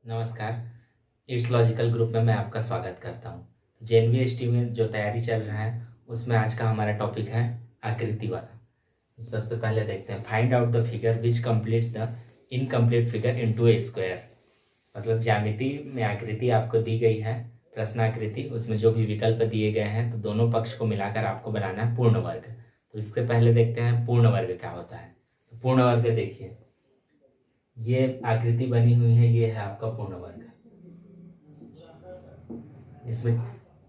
नमस्कार। It's logical group में मैं आपका स्वागत करता हूँ। जेएनवीएसटी में जो तैयारी चल रहा है उसमें आज का हमारा टॉपिक है आकृति वाला। सबसे पहले देखते हैं, find out the figure which completes the incomplete figure into A square. मतलब ज्यामिति में आकृति आपको दी गई है, प्रश्नाकृति, उसमें जो भी विकल्प दिए गए हैं तो दोनों पक्ष को मिलाकर आपको बनाना है पूर्ण वर्ग। तो इसके पहले देखते हैं पूर्ण वर्ग क्या होता है। तो पूर्ण वर्ग देखिए, ये आकृति बनी हुई है, ये है आपका पूर्ण वर्ग। इसमें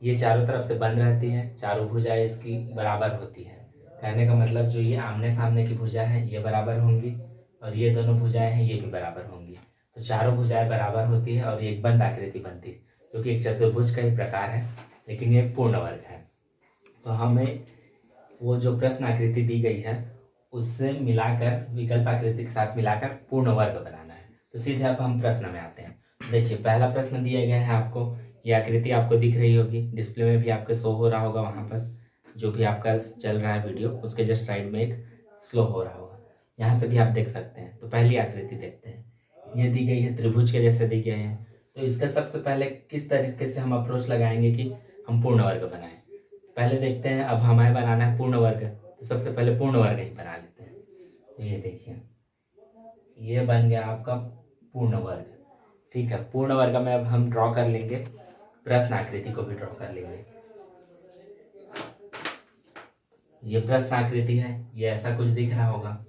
ये चारों तरफ से बंद रहती है, चारों भुजाएं इसकी बराबर होती है। कहने का मतलब जो ये आमने सामने की भुजा है ये बराबर होंगी और ये दोनों भुजाएं हैं ये भी बराबर होंगी। तो चारों भुजाएं बराबर होती है और एक बंद आकृति बनती है, जो कि एक चतुर्भुज का ही प्रकार है, लेकिन ये पूर्ण वर्ग है। तो हमें वो जो प्रश्न आकृति दी गई है उससे मिलाकर, विकल्प आकृति के साथ मिलाकर पूर्ण वर्ग बनाना है। तो सीधे अब हम प्रश्न में आते हैं। देखिए, पहला प्रश्न दिया गया है आपको, ये आकृति आपको दिख रही होगी, डिस्प्ले में भी आपके शो हो रहा होगा, वहाँ पर जो भी आपका चल रहा है वीडियो उसके जस्ट साइड में एक स्लो हो रहा होगा, यहाँ से भी आप देख सकते हैं। तो पहली आकृति देखते हैं, ये दी गई है, त्रिभुज के जैसे दी गए हैं। तो इसका सबसे पहले किस तरीके से हम अप्रोच लगाएंगे कि हम पूर्ण वर्ग बनाएं। पहले देखते हैं, अब हमें बनाना है पूर्ण वर्ग, तो सबसे पहले पूर्ण वर्ग ही बना लेते हैं। तो ये देखिए, ये बन गया आपका पूर्ण वर्ग। ठीक है, पूर्ण वर्ग में अब हम ड्रॉ कर लेंगे, प्रश्न आकृति को भी ड्रॉ कर लेंगे। ये प्रश्न आकृति है, ये ऐसा कुछ दिख रहा होगा,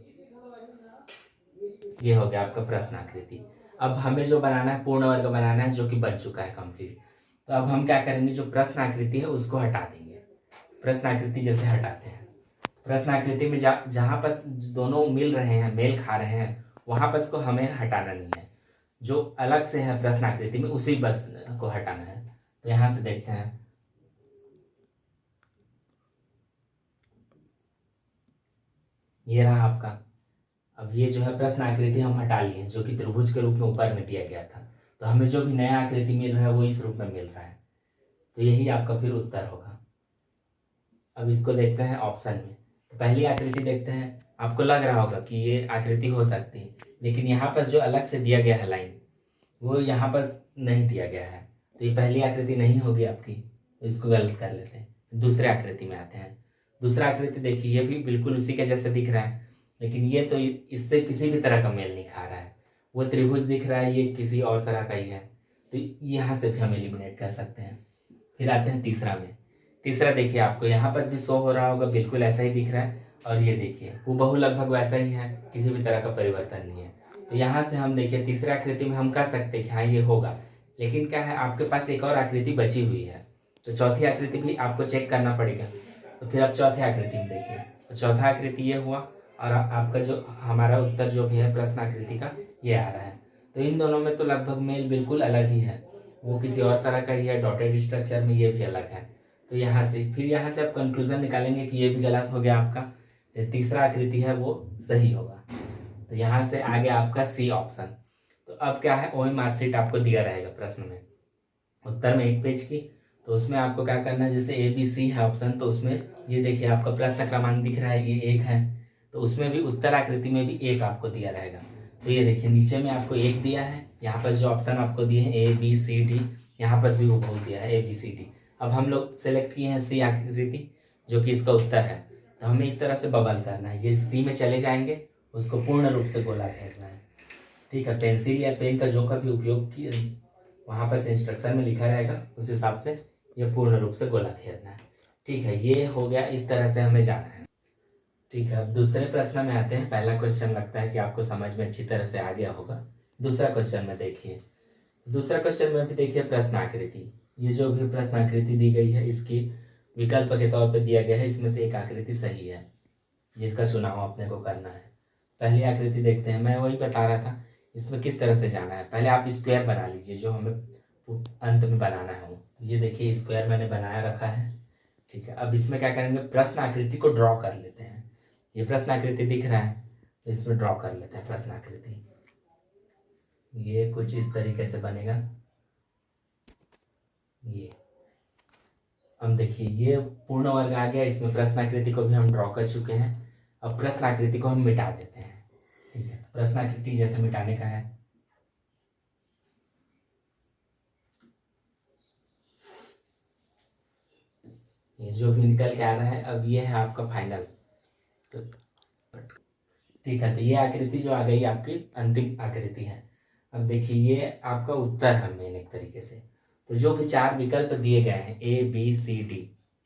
ये हो गया आपका प्रश्न आकृति। अब हमें जो बनाना है पूर्ण वर्ग बनाना है, जो कि बन चुका है कंप्लीट। तो अब हम क्या करेंगे, जो प्रश्न आकृति है उसको हटा देंगे। प्रश्न आकृति जैसे हटाते हैं, प्रश्न आकृति में जहाँ पर दोनों मिल रहे हैं, मेल खा रहे हैं, वहां पर को हमें हटाना नहीं है। जो अलग से है प्रश्न आकृति में उसी बस को हटाना है। तो यहां से देखते हैं, ये रहा आपका। अब ये जो है प्रश्न आकृति हम हटा लिए, जो कि त्रिभुज के रूप में ऊपर में दिया गया था। तो हमें जो भी नया आकृति मिल रहा है वो इस रूप में मिल रहा है। तो यही आपका फिर उत्तर होगा। अब इसको देखते हैं ऑप्शन में। तो पहली आकृति देखते हैं, आपको लग रहा होगा कि ये आकृति हो सकती है, लेकिन यहाँ पर जो अलग से दिया गया है लाइन, वो यहाँ पर नहीं दिया गया है। तो ये पहली आकृति नहीं होगी आपकी, तो इसको गलत कर लेते हैं। दूसरे आकृति में आते हैं। दूसरा आकृति देखिए, ये भी बिल्कुल उसी के जैसे दिख रहा है, लेकिन ये तो इससे किसी भी तरह का मेल नहीं खा रहा है। वो त्रिभुज दिख रहा है, ये किसी और तरह का ही है। तो यहाँ से भी हम एलिमिनेट कर सकते हैं। फिर आते हैं तीसरा में। तीसरा देखिए, आपको यहाँ पर भी शो हो रहा होगा, बिल्कुल ऐसा ही दिख रहा है। और ये देखिए हूबहू लगभग वैसा ही है, किसी भी तरह का परिवर्तन नहीं है। तो यहाँ से हम देखिए तीसरी आकृति में हम कह सकते हैं कि हाँ ये होगा, लेकिन क्या है, आपके पास एक और आकृति बची हुई है। तो चौथी आकृति भी आपको चेक करना पड़ेगा। तो फिर आप चौथी आकृति में देखिए, तो चौथा आकृति ये हुआ, और आपका जो हमारा उत्तर जो भी है प्रश्न आकृति का, ये आ रहा है। तो इन दोनों में तो लगभग मेल बिल्कुल अलग ही है, वो किसी और तरह का ही है, डॉटेड स्ट्रक्चर में ये भी अलग है। तो यहाँ से फिर यहाँ से आप कंक्लूजन निकालेंगे कि ये भी गलत हो गया आपका, तीसरा आकृति है वो सही होगा। तो यहाँ से आगे आपका सी ऑप्शन। तो अब क्या है, वही मार्कशीट आपको दिया रहेगा प्रश्न में, उत्तर में एक पेज की। तो उसमें आपको क्या करना है, जैसे ए बी सी है ऑप्शन, तो उसमें ये देखिए आपका प्रश्न क्रमांक दिख रहा है, ये एक है, तो उसमें भी उत्तर आकृति में भी एक आपको दिया रहेगा। तो ये देखिए नीचे में आपको एक दिया है, यहाँ पर जो ऑप्शन आपको दिए हैं ए बी सी डी, यहाँ पर भी वो बहुत दिया है ए बी सी डी। अब हम लोग सेलेक्ट किए हैं सी आकृति, जो कि इसका उत्तर है। तो हमें इस तरह से बबल करना है, ये सी में चले जाएंगे, उसको पूर्ण रूप से गोला घेरना है। ठीक है, पेंसिल या पेन का जो का भी उपयोग किया, वहाँ पर इंस्ट्रक्शन में लिखा रहेगा, उस हिसाब से ये पूर्ण रूप से गोला घेरना है। ठीक है, ये हो गया, इस तरह से हमें जाना है। ठीक है, अब दूसरे प्रश्न में आते हैं। पहला क्वेश्चन लगता है कि आपको समझ में अच्छी तरह से आ गया होगा। दूसरा क्वेश्चन में देखिए, दूसरा क्वेश्चन में भी देखिए प्रश्न आकृति, ये जो भी प्रश्न आकृति दी गई है इसकी विकल्प के तौर पे दिया गया है, इसमें से एक आकृति सही है जिसका चुनाव अपने को करना है। पहली आकृति देखते हैं, मैं वही बता रहा था इसमें किस तरह से जाना है। पहले आप स्क्वायर बना लीजिए, जो हमें अंत में बनाना है वो। ये देखिए स्क्वायर मैंने बनाया रखा है। ठीक है, अब इसमें क्या करेंगे, प्रश्न आकृति को ड्रॉ कर लेते हैं। ये प्रश्न आकृति दिख रहा है, तो इसमें ड्रॉ कर लेते हैं प्रश्न आकृति। ये कुछ इस तरीके से बनेगा। ये हम देखिए, ये पूर्ण वर्ग आ गया, इसमें प्रश्न आकृति को भी हम ड्रॉ कर चुके हैं। अब प्रश्न आकृति को हम मिटा देते हैं। ठीक है, प्रश्न आकृति जैसे मिटाने का है, ये जो भी निकल के आ रहा है, अब ये है आपका फाइनल। तो ठीक है, तो ये आकृति जो आ गई आपकी अंतिम आकृति है। अब देखिए ये आपका उत्तर है मेन एक तरीके से। तो जो भी चार विकल्प दिए गए हैं ABCD,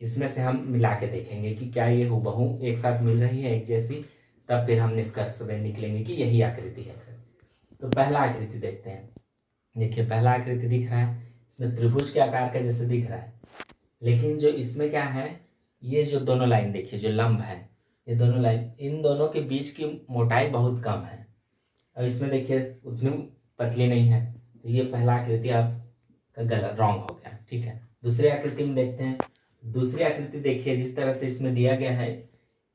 इसमें से हम मिला के देखेंगे कि क्या ये हूबहू एक साथ मिल रही है, एक जैसी, तब फिर हम निष्कर्ष में निकलेंगे कि यही आकृति है। तो पहला आकृति देखते हैं। देखिए पहला आकृति दिख रहा है, इसमें त्रिभुज के आकार का जैसे दिख रहा है, लेकिन जो इसमें क्या है, ये जो दोनों लाइन देखिए जो लंब है, ये दोनों लाइन, इन दोनों के बीच की मोटाई बहुत कम है। और इसमें देखिए उतनी पतली नहीं है, तो ये पहला आकृति आपका गलत रॉन्ग हो गया। ठीक है, दूसरी आकृति में देखते हैं। दूसरी आकृति देखिए जिस तरह से इसमें दिया गया है,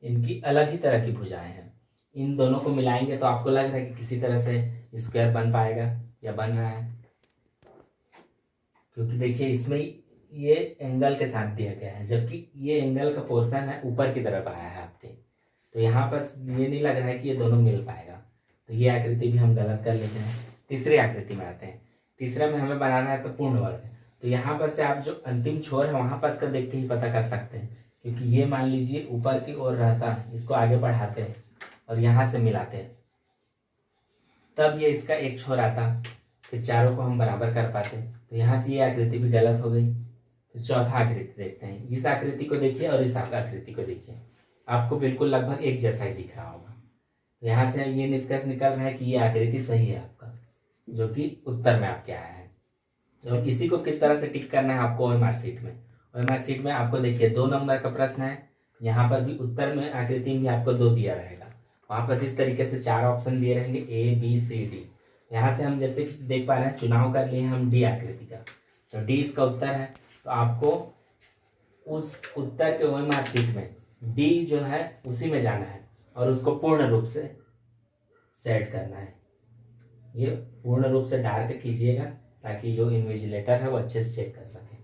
इनकी अलग ही तरह की भुजाएं हैं। इन दोनों को मिलाएंगे तो आपको लग रहा है कि किसी तरह से स्क्वायर बन पाएगा या बन रहा है, क्योंकि देखिए इसमें ये एंगल के साथ दिया गया है, जबकि ये एंगल का पोर्शन है ऊपर की तरफ आया है आपके। तो यहाँ पर ये नहीं लग रहा है कि ये दोनों मिल पाएगा, तो ये आकृति भी हम गलत कर लेते हैं। तीसरी आकृति में आते हैं। तीसरे में हमें बनाना है तो पूर्ण वर्ग। तो यहाँ पर से आप जो अंतिम छोर है वहाँ पर इसका देख के ही पता कर सकते हैं, क्योंकि ये मान लीजिए ऊपर की ओर रहता है, इसको आगे बढ़ाते हैं और यहाँ से मिलाते हैं, तब ये इसका एक छोर आता, फिर चारों को हम बराबर कर पाते। तो यहाँ से ये आकृति भी गलत हो गई। फिर चौथा आकृति देखते हैं। इस आकृति को देखिए और इस आकृति को देखिए, आपको बिल्कुल लगभग एक जैसा ही दिख रहा होगा। तो यहाँ से ये निष्कर्ष निकल रहा है कि ये आकृति सही है आपका, जो कि उत्तर में आपके आया है। तो इसी को किस तरह से टिक करना है आपको OMR शीट में। OMR शीट में आपको देखिए 2 नंबर का प्रश्न है, यहाँ पर भी उत्तर में आकृति में आपको 2 दिया रहेगा। वहाँ पर इस तरीके से 4 ऑप्शन दिए रहेंगे ABCD। यहाँ से हम जैसे कि देख पा रहे हैं चुनाव कर लिए हम D आकृति का, तो D इसका उत्तर है। तो आपको उस उत्तर के OMR शीट में D जो है उसी में जाना है और उसको पूर्ण रूप से सेट करना है। ये पूर्ण रूप से डार्क कीजिएगा ताकि जो इन्विजिलेटर है वो अच्छे से चेक कर सके।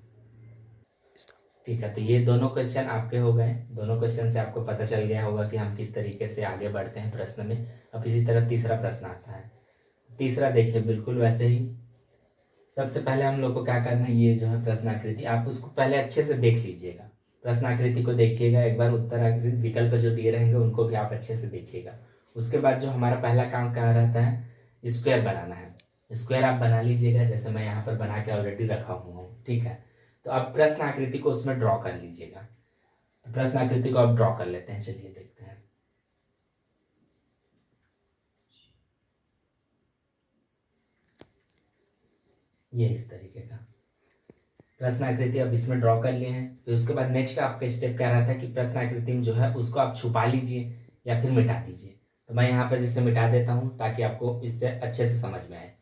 ठीक है, तो ये दोनों क्वेश्चन आपके हो गए। दोनों क्वेश्चन से आपको पता चल गया होगा कि हम किस तरीके से आगे बढ़ते हैं प्रश्न में। अब इसी तरह तीसरा प्रश्न आता है। तीसरा देखिए बिल्कुल वैसे ही। सबसे पहले हम लोग को क्या करना है, ये जो है प्रश्नाकृति आप उसको पहले अच्छे से देख लीजिएगा। प्रश्नाकृति को देखिएगा एक बार, उत्तराकृति विकल्प जो दिए रहेंगे उनको भी आप अच्छे से देखिएगा। उसके बाद जो हमारा पहला काम क्या रहता है, स्क्वायर बनाना है। स्क्वायर आप बना लीजिएगा, जैसे मैं यहाँ पर बना के ऑलरेडी रखा हुआ हूँ। ठीक है, तो अब प्रश्न आकृति को उसमें ड्रॉ कर लीजिएगा। तो प्रश्न आकृति को आप ड्रॉ कर लेते हैं, चलिए देखते हैं। ये इस तरीके का प्रश्न आकृति अब इसमें ड्रॉ कर लिए हैं। फिर उसके बाद नेक्स्ट आपका स्टेप क्या रहता है कि प्रश्न आकृति में जो है उसको आप छुपा लीजिए या फिर मिटा दीजिए। तो मैं यहाँ पर जैसे मिटा देता हूँ ताकि आपको इससे अच्छे से समझ में आए।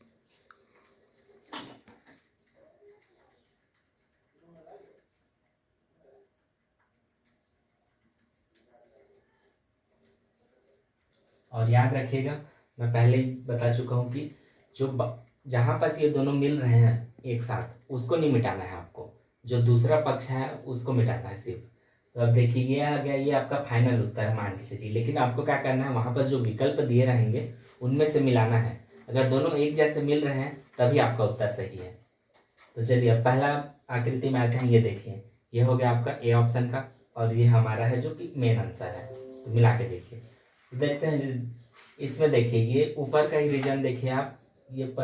और याद रखिएगा, मैं पहले ही बता चुका हूँ कि जो जहाँ पास ये दोनों मिल रहे हैं एक साथ उसको नहीं मिटाना है आपको, जो दूसरा पक्ष है उसको मिटाना है सिर्फ। तो अब देखिए ये आ गया, ये आपका फाइनल उत्तर है मान के चलिए। लेकिन आपको क्या करना है, वहाँ पर जो विकल्प दिए रहेंगे उनमें से मिलाना है। अगर दोनों एक जैसे मिल रहे हैं तभी आपका उत्तर सही है। तो चलिए अब पहला आकृति में आते हैं। ये देखिए ये हो गया आपका A ऑप्शन का, और ये हमारा है जो कि मेन आंसर है। तो मिला के देखिए, देखते हैं। इसमें देखिए ये ऊपर का ही रीजन देखिए आप, ये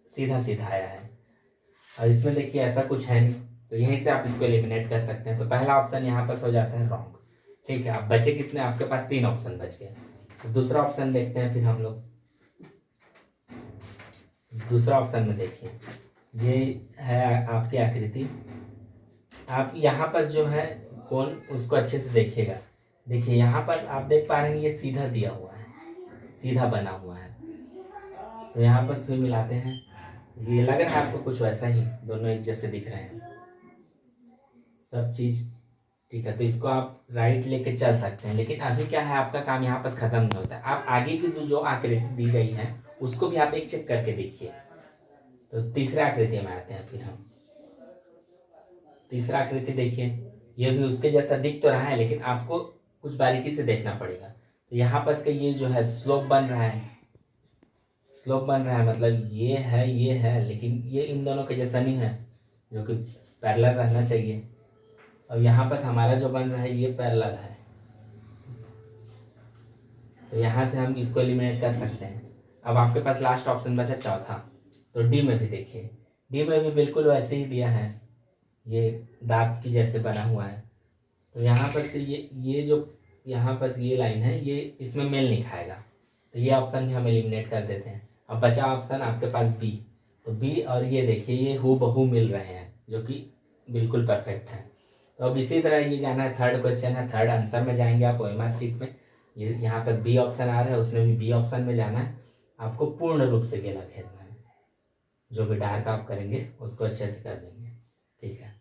सीधा सीधा आया है, और इसमें देखिए ऐसा कुछ है नहीं, तो यहीं से आप इसको एलिमिनेट कर सकते हैं। तो पहला ऑप्शन यहाँ पर हो जाता है रॉन्ग। ठीक है, आप बचे कितने, आपके पास 3 ऑप्शन बच गए। तो दूसरा ऑप्शन देखते हैं फिर हम लोग। दूसरा ऑप्शन में देखिए ये है आपकी आकृति। आप यहाँ पर जो है कौन, उसको अच्छे से देखिएगा। देखिए यहाँ पर आप देख पा रहे हैं ये सीधा दिया हुआ है, सीधा बना हुआ है। तो यहाँ पर फिर मिलाते हैं, ये लग रहा है आपको कुछ वैसा ही, दोनों एक जैसे दिख रहे हैं सब चीज़। ठीक है, तो इसको आप राइट लेके चल सकते हैं। लेकिन अभी क्या है, आपका काम यहाँ पर खत्म नहीं होता है। आप आगे की जो आकृति दी गई है उसको भी आप एक चेक करके देखिए। तो तीसरा आकृति में आते हैं फिर हम। तीसरा आकृति देखिए, ये भी उसके जैसा दिख तो रहा है, लेकिन आपको कुछ बारीकी से देखना पड़ेगा। तो यहाँ पर ये जो है स्लोप बन रहा है, स्लोप बन रहा है, मतलब ये है, लेकिन ये इन दोनों के जैसा नहीं है जो कि पैरेलल रहना चाहिए। और यहाँ पर हमारा जो बन रहा है ये पैरेलल है, तो यहाँ से हम इसको एलिमिनेट कर सकते हैं। अब आपके पास लास्ट ऑप्शन बचा चौथा, तो डी में भी देखिए, डी में भी बिल्कुल वैसे ही दिया है, ये दांत की जैसे बना हुआ है। तो यहाँ पर से ये जो यहाँ पर ये लाइन है ये इसमें मेल नहीं खाएगा, तो ये ऑप्शन भी हम एलिमिनेट कर देते हैं। अब बचा ऑप्शन आपके पास बी, तो बी और ये देखिए ये हूबहू मिल रहे हैं, जो कि बिल्कुल परफेक्ट है। तो अब इसी तरह ये जाना है, थर्ड क्वेश्चन है, थर्ड आंसर में जाएंगे आप OMR शीट में, ये यहाँ पर बी ऑप्शन आ रहा है, उसमें भी बी ऑप्शन में जाना है। आपको पूर्ण रूप से गेला घेरना है, जो भी डार्क आप करेंगे उसको अच्छे से कर देंगे। ठीक है।